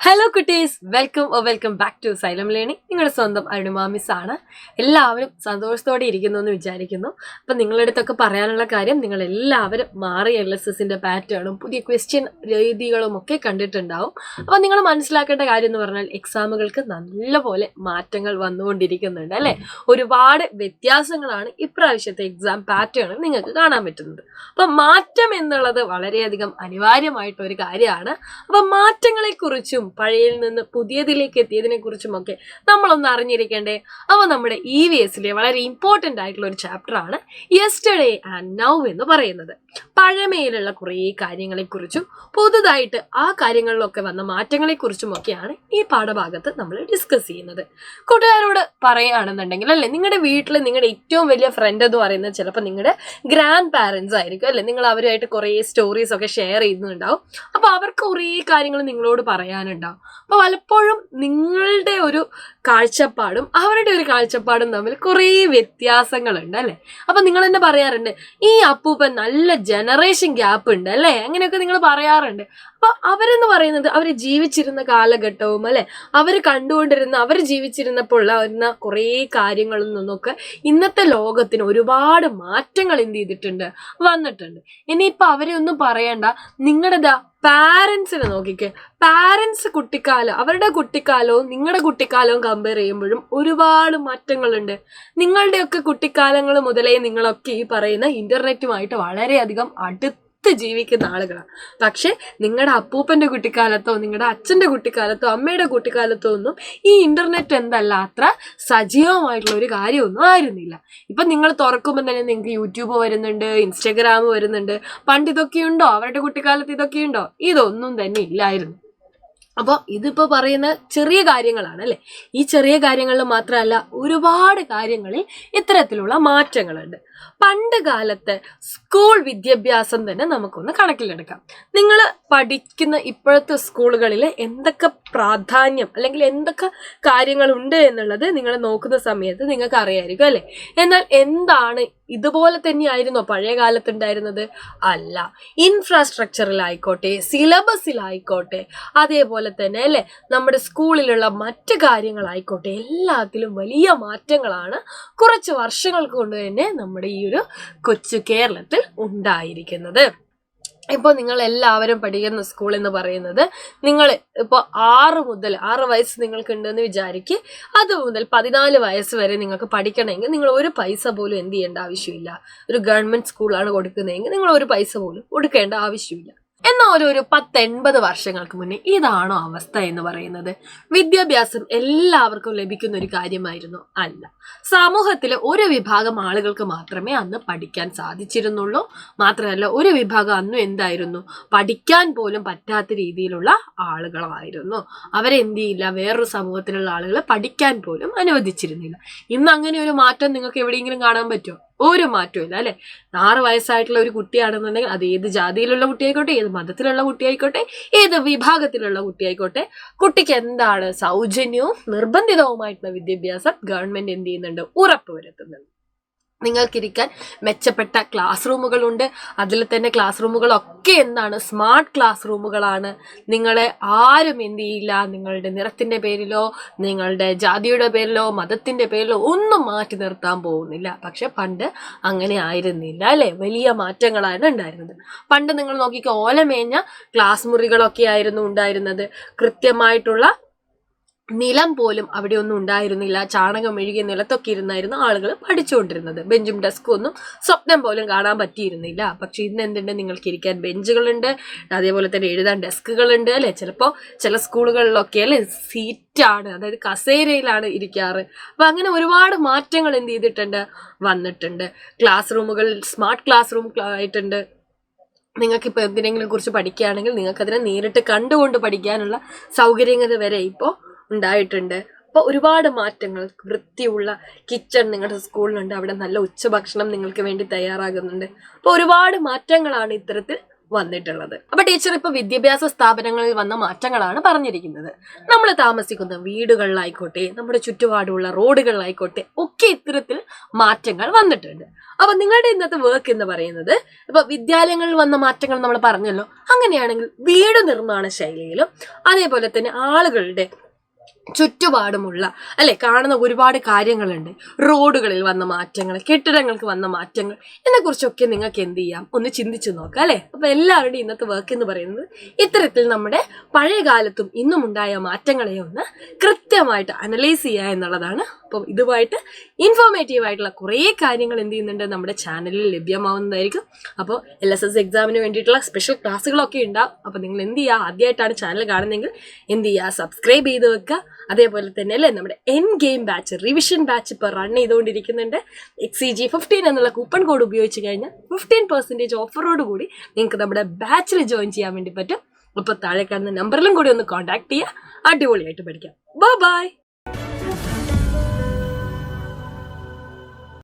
Hello കുട്ടീസ്, welcome back to Xylem learning. നിങ്ങളുടെ സ്വന്തം അരുണിമ മിസ് ആണ്. എല്ലാവരും സന്തോഷത്തോടെ ഇരിക്കുന്നു എന്ന് വിചാരിക്കുന്നു. അപ്പം നിങ്ങളുടെ അടുത്തൊക്കെ പറയാനുള്ള കാര്യം, നിങ്ങൾ എല്ലാവരും മാറിയ LSSന്റെ പാറ്റേണും പുതിയ ക്വസ്റ്റ്യൻ രീതികളും ഒക്കെ കണ്ടിട്ടുണ്ടാവും. അപ്പം നിങ്ങൾ മനസ്സിലാക്കേണ്ട കാര്യം എന്ന് പറഞ്ഞാൽ, എക്സാമുകൾക്ക് നല്ലപോലെ മാറ്റങ്ങൾ വന്നുകൊണ്ടിരിക്കുന്നുണ്ട് അല്ലേ. ഒരുപാട് വ്യത്യാസങ്ങളാണ് ഇപ്രാവശ്യത്തെ എക്സാം പാറ്റേണിൽ നിങ്ങൾക്ക് കാണാൻ പറ്റുന്നത്. അപ്പം മാറ്റം എന്നുള്ളത് വളരെയധികം അനിവാര്യമായിട്ടൊരു കാര്യമാണ്. അപ്പം മാറ്റങ്ങളെ കുറിച്ചും പഴയതിൽ നിന്ന് പുതിയതിലേക്ക് എത്തിയതിനെ കുറിച്ചുമൊക്കെ നമ്മളൊന്ന് അറിഞ്ഞിരിക്കേണ്ടേ. അവ നമ്മുടെ EVSലെ വളരെ ഇമ്പോർട്ടൻ്റ് ആയിട്ടുള്ള ഒരു ചാപ്റ്ററാണ് യെസ്റ്റർഡേ ആൻഡ് നൗ എന്ന് പറയുന്നത്. പഴമയിലുള്ള കുറേ കാര്യങ്ങളെക്കുറിച്ചും പുതുതായിട്ട് ആ കാര്യങ്ങളിലൊക്കെ വന്ന മാറ്റങ്ങളെക്കുറിച്ചും ഒക്കെയാണ് ഈ പാഠഭാഗത്ത് നമ്മൾ ഡിസ്കസ് ചെയ്യുന്നത്. കൂട്ടുകാരോട് പറയുകയാണെന്നുണ്ടെങ്കിൽ അല്ലേ, നിങ്ങളുടെ വീട്ടിൽ നിങ്ങളുടെ ഏറ്റവും വലിയ ഫ്രണ്ട് എന്ന് പറയുന്നത് ചിലപ്പോൾ നിങ്ങളുടെ ഗ്രാൻഡ് പാരൻസ് ആയിരിക്കും അല്ലേ. നിങ്ങൾ അവരുമായിട്ട് കുറേ സ്റ്റോറീസ് ഒക്കെ ഷെയർ ചെയ്യുന്നുണ്ടാവും. അപ്പോൾ അവർക്ക് കുറേ കാര്യങ്ങൾ നിങ്ങളോട് പറയാനുണ്ടാവും. അപ്പോൾ പലപ്പോഴും നിങ്ങളുടെ ഒരു കാഴ്ചപ്പാടും അവരുടെ ഒരു കാഴ്ചപ്പാടും തമ്മിൽ കുറേ വ്യത്യാസങ്ങളുണ്ട് അല്ലേ. അപ്പം നിങ്ങൾ തന്നെ പറയാറുണ്ട്, ഈ അപ്പൂപ്പൻ നല്ല ജനറേഷൻ ഗ്യാപ്പ് ഉണ്ട് അല്ലേ, അങ്ങനെയൊക്കെ നിങ്ങൾ പറയാറുണ്ട്. അപ്പോൾ അവരെന്ന് പറയുന്നത് അവർ ജീവിച്ചിരുന്ന കാലഘട്ടവും അല്ലെ, അവർ കണ്ടുകൊണ്ടിരുന്ന, അവർ ജീവിച്ചിരുന്നപ്പോൾ ഉള്ള കുറേ കാര്യങ്ങളിൽ നിന്നൊക്കെ ഇന്നത്തെ ലോകത്തിന് ഒരുപാട് മാറ്റങ്ങൾ എന്ത് ചെയ്തിട്ടുണ്ട്, വന്നിട്ടുണ്ട്. ഇനിയിപ്പോൾ അവരെ ഒന്നും പറയണ്ട, നിങ്ങളുടെ പാരൻസിനെ നോക്കിക്കേ. പാരൻസ് കുട്ടിക്കാലം, അവരുടെ കുട്ടിക്കാലവും നിങ്ങളുടെ കുട്ടിക്കാലവും കമ്പയർ ചെയ്യുമ്പോഴും ഒരുപാട് മാറ്റങ്ങളുണ്ട്. നിങ്ങളുടെയൊക്കെ കുട്ടിക്കാലങ്ങൾ മുതലേ നിങ്ങളൊക്കെ ഈ പറയുന്ന ഇന്റർനെറ്റുമായിട്ട് വളരെയധികം ജീവിക്കുന്ന ആളുകളാണ്. പക്ഷെ നിങ്ങളുടെ അപ്പൂപ്പന്റെ കുട്ടിക്കാലത്തോ നിങ്ങളുടെ അച്ഛന്റെ കുട്ടിക്കാലത്തോ അമ്മയുടെ കുട്ടിക്കാലത്തോ ഒന്നും ഈ ഇന്റർനെറ്റ് എന്തല്ല അത്ര സജീവമായിട്ടുള്ള ഒരു കാര്യമൊന്നും ആയിരുന്നില്ല. ഇപ്പൊ നിങ്ങൾ തുറക്കുമ്പോൾ തന്നെ നിങ്ങൾക്ക് യൂട്യൂബ് വരുന്നുണ്ട്, ഇൻസ്റ്റഗ്രാം വരുന്നുണ്ട്. പണ്ട് ഇതൊക്കെയുണ്ടോ? അവരുടെ കുട്ടിക്കാലത്ത് ഇതൊക്കെയുണ്ടോ? ഇതൊന്നും തന്നെ ഇല്ലായിരുന്നു. അപ്പോൾ ഇതിപ്പോൾ പറയുന്ന ചെറിയ കാര്യങ്ങളാണ് അല്ലേ. ഈ ചെറിയ കാര്യങ്ങളിൽ മാത്രമല്ല, ഒരുപാട് കാര്യങ്ങളിൽ ഇത്തരത്തിലുള്ള മാറ്റങ്ങളുണ്ട്. പണ്ട് കാലത്തെ സ്കൂൾ വിദ്യാഭ്യാസം തന്നെ നമുക്കൊന്ന് കണക്കിലെടുക്കാം. നിങ്ങൾ പഠിക്കുന്ന ഇപ്പോഴത്തെ സ്കൂളുകളിൽ എന്തൊക്കെ പ്രാധാന്യം അല്ലെങ്കിൽ എന്തൊക്കെ കാര്യങ്ങളുണ്ട് എന്നുള്ളത് നിങ്ങൾ നോക്കുന്ന സമയത്ത് നിങ്ങൾക്ക് അറിയായിരിക്കും അല്ലേ. എന്നാൽ എന്താണ് ഇതുപോലെ തന്നെയായിരുന്നോ പഴയ കാലത്തുണ്ടായിരുന്നത്? അല്ല. ഇൻഫ്രാസ്ട്രക്ചറിലായിക്കോട്ടെ, സിലബസിലായിക്കോട്ടെ, അതേപോലെ തന്നെ അല്ലേ നമ്മുടെ സ്കൂളിലുള്ള മറ്റ് കാര്യങ്ങളായിക്കോട്ടെ, എല്ലാത്തിലും വലിയ മാറ്റങ്ങളാണ് കുറച്ച് വർഷങ്ങൾക്ക് കൊണ്ട് തന്നെ നമ്മുടെ ഈ ഒരു കൊച്ചു കേരളത്തിൽ ഉണ്ടായിരിക്കുന്നത്. ഇപ്പോൾ നിങ്ങൾ എല്ലാവരും പഠിക്കുന്ന സ്കൂൾ എന്ന് പറയുന്നത്, നിങ്ങൾ ഇപ്പോൾ 6 വയസ്സ് നിങ്ങൾക്ക് ഉണ്ടെന്ന് വിചാരിക്കുക. അത് മുതൽ 14 വയസ്സ് വരെ നിങ്ങൾക്ക് പഠിക്കണമെങ്കിൽ നിങ്ങൾ ഒരു പൈസ പോലും എന്ത് ചെയ്യേണ്ട ആവശ്യമില്ല. ഒരു ഗവൺമെന്റ് സ്കൂളാണ് കൊടുക്കുന്നതെങ്കിൽ നിങ്ങൾ ഒരു പൈസ പോലും കൊടുക്കേണ്ട ആവശ്യമില്ല. എന്നാൽ ഒരു 10-80 വർഷങ്ങൾക്ക് മുന്നേ ഇതാണോ അവസ്ഥ എന്ന് പറയുന്നത്? വിദ്യാഭ്യാസം എല്ലാവർക്കും ലഭിക്കുന്ന ഒരു കാര്യമായിരുന്നു? അല്ല. സമൂഹത്തിലെ ഒരു വിഭാഗം ആളുകൾക്ക് മാത്രമേ അന്ന് പഠിക്കാൻ സാധിച്ചിരുന്നുള്ളൂ. മാത്രമല്ല, ഒരു വിഭാഗം അന്നും എന്തായിരുന്നു, പഠിക്കാൻ പോലും പറ്റാത്ത രീതിയിലുള്ള ആളുകളായിരുന്നു. അവരെന്ത് ചെയ്യില്ല, വേറൊരു സമൂഹത്തിലുള്ള ആളുകളെ പഠിക്കാൻ പോലും അനുവദിച്ചിരുന്നില്ല. ഇന്ന് അങ്ങനെ ഒരു മാറ്റം നിങ്ങൾക്ക് എവിടെയെങ്കിലും കാണാൻ പറ്റുമോ? ഒരു മാറ്റവും ഇല്ല അല്ലെ. 6 വയസ്സായിട്ടുള്ള ഒരു കുട്ടിയാണെന്നുണ്ടെങ്കിൽ അത് ഏത് ജാതിയിലുള്ള കുട്ടിയായിക്കോട്ടെ, ഏത് മതത്തിലുള്ള കുട്ടിയായിക്കോട്ടെ, ഏത് വിഭാഗത്തിലുള്ള കുട്ടിയായിക്കോട്ടെ, കുട്ടിക്ക് എന്താണ് സൗജന്യവും നിർബന്ധിതവുമായിട്ടുള്ള വിദ്യാഭ്യാസം ഗവൺമെന്റ് എന്ത് ചെയ്യുന്നുണ്ട്, ഉറപ്പുവരുത്തുന്നുണ്ട്. നിങ്ങൾക്കിരിക്കാൻ മെച്ചപ്പെട്ട ക്ലാസ് റൂമുകളുണ്ട്. അതിൽ തന്നെ ക്ലാസ് റൂമുകളൊക്കെ എന്താണ്, സ്മാർട്ട് ക്ലാസ് റൂമുകളാണ്. നിങ്ങളെ ആരും എന്ത് ചെയ്യില്ല, നിങ്ങളുടെ നിറത്തിന്റെ പേരിലോ നിങ്ങളുടെ ജാതിയുടെ പേരിലോ മതത്തിന്റെ പേരിലോ ഒന്നും മാറ്റി നിർത്താൻ പോകുന്നില്ല. പക്ഷെ പണ്ട് അങ്ങനെ ആയിരുന്നില്ല അല്ലെ. വലിയ മാറ്റങ്ങളാണ് ഉണ്ടായിരുന്നത്. പണ്ട് നിങ്ങൾ നോക്കിക്കോ, ഓലമേഞ്ഞ ക്ലാസ് മുറികളൊക്കെ ആയിരുന്നു ഉണ്ടായിരുന്നത്. കൃത്യമായിട്ടുള്ള നിലം പോലും അവിടെ ഒന്നും ഉണ്ടായിരുന്നില്ല. ചാണകം മെഴുകിയ നിലത്തൊക്കെ ഇരുന്നായിരുന്നു ആളുകൾ പഠിച്ചുകൊണ്ടിരുന്നത്. ബെഞ്ചും ഡെസ്കും ഒന്നും സ്വപ്നം പോലും കാണാൻ പറ്റിയിരുന്നില്ല. പക്ഷെ ഇന്ന് എന്തുണ്ട്, നിങ്ങൾക്ക് ഇരിക്കാൻ ബെഞ്ചുകളുണ്ട്, അതേപോലെ തന്നെ എഴുതാൻ ഡെസ്കുകളുണ്ട് അല്ലെ. ചിലപ്പോൾ ചില സ്കൂളുകളിലൊക്കെ അല്ലെ സീറ്റാണ്, അതായത് കസേരയിലാണ് ഇരിക്കാറ്. അപ്പൊ അങ്ങനെ ഒരുപാട് മാറ്റങ്ങൾ എന്ത് ചെയ്തിട്ടുണ്ട്, വന്നിട്ടുണ്ട്. ക്ലാസ് റൂമുകൾ സ്മാർട്ട് ക്ലാസ് റൂം ആയിട്ടുണ്ട്. നിങ്ങൾക്കിപ്പോൾ എന്തിനെങ്കിലും കുറിച്ച് പഠിക്കുകയാണെങ്കിൽ നിങ്ങൾക്കതിനെ നേരിട്ട് കണ്ടുകൊണ്ട് പഠിക്കാനുള്ള സൗകര്യങ്ങൾ വരെ ഇപ്പോൾ ഉണ്ടായിട്ടുണ്ട്. അപ്പോൾ ഒരുപാട് മാറ്റങ്ങൾ. വൃത്തിയുള്ള കിച്ചൺ നിങ്ങളുടെ സ്കൂളിലുണ്ട്, അവിടെ നല്ല ഉച്ചഭക്ഷണം നിങ്ങൾക്ക് വേണ്ടി തയ്യാറാകുന്നുണ്ട്. അപ്പോൾ ഒരുപാട് മാറ്റങ്ങളാണ് ഇത്തരത്തിൽ വന്നിട്ടുള്ളത്. അപ്പൊ ടീച്ചർ ഇപ്പൊ വിദ്യാഭ്യാസ സ്ഥാപനങ്ങളിൽ വന്ന മാറ്റങ്ങളാണ് പറഞ്ഞിരിക്കുന്നത്. നമ്മൾ താമസിക്കുന്ന വീടുകളിലായിക്കോട്ടെ, നമ്മുടെ ചുറ്റുപാടുമുള്ള റോഡുകളിലായിക്കോട്ടെ ഒക്കെ ഇത്തരത്തിൽ മാറ്റങ്ങൾ വന്നിട്ടുണ്ട്. അപ്പൊ നിങ്ങളുടെ ഇന്നത്തെ വർക്ക് എന്ന് പറയുന്നത് ഇപ്പൊ വിദ്യാലയങ്ങളിൽ വന്ന മാറ്റങ്ങൾ നമ്മൾ പറഞ്ഞല്ലോ. അങ്ങനെയാണെങ്കിൽ വീട് നിർമ്മാണ ശൈലിയിലും അതേപോലെ തന്നെ ആളുകളുടെ ചുറ്റുപാടുമുള്ള കാണുന്ന ഒരുപാട് കാര്യങ്ങളുണ്ട്. റോഡുകളിൽ വന്ന മാറ്റങ്ങൾ, കെട്ടിടങ്ങൾക്ക് വന്ന മാറ്റങ്ങൾ, ഇതിനെക്കുറിച്ചൊക്കെ നിങ്ങൾക്ക് എന്ത് ചെയ്യാം, ഒന്ന് ചിന്തിച്ചു നോക്കാം അല്ലെ. അപ്പൊ എല്ലാവരുടെയും ഇന്നത്തെ വർക്ക് എന്ന് പറയുന്നത് ഇത്തരത്തിൽ നമ്മുടെ പഴയ കാലത്തും ഇന്നും ഉണ്ടായ മാറ്റങ്ങളെ ഒന്ന് കൃത്യമായിട്ട് അനലൈസ് ചെയ്യുക എന്നുള്ളതാണ്. അപ്പം ഇതുമായിട്ട് ഇൻഫോർമേറ്റീവ് ആയിട്ടുള്ള കുറേ കാര്യങ്ങൾ എന്ത് ചെയ്യുന്നുണ്ട്, നമ്മുടെ ചാനലിൽ ലഭ്യമാവുന്നതായിരിക്കും. അപ്പോൾ LSS എക്സാമിന് വേണ്ടിയിട്ടുള്ള സ്പെഷ്യൽ ക്ലാസ്സുകളൊക്കെ ഉണ്ടാവും. അപ്പോൾ നിങ്ങൾ എന്ത് ചെയ്യുക, ആദ്യമായിട്ടാണ് ചാനൽ കാണുന്നതെങ്കിൽ എന്ത് ചെയ്യുക, സബ്സ്ക്രൈബ് ചെയ്ത് വെക്കുക. അതേപോലെ തന്നെ നമ്മുടെ N game batch, revision batch ഇപ്പോൾ റൺ ചെയ്തുകൊണ്ടിരിക്കുന്നുണ്ട്. XCG15 എന്നുള്ള കൂപ്പൺ കോഡ് ഉപയോഗിച്ച് കഴിഞ്ഞാൽ 15% ഓഫറോട് കൂടി നിങ്ങൾക്ക് നമ്മുടെ ബാച്ചിൽ ജോയിൻ ചെയ്യാൻ വേണ്ടി പറ്റും. അപ്പോൾ താഴെ കാണുന്ന നമ്പറിലും കൂടി ഒന്ന് കോൺടാക്ട് ചെയ്യുക. അടിപൊളിയായിട്ട് പഠിക്കാം. ബൈ.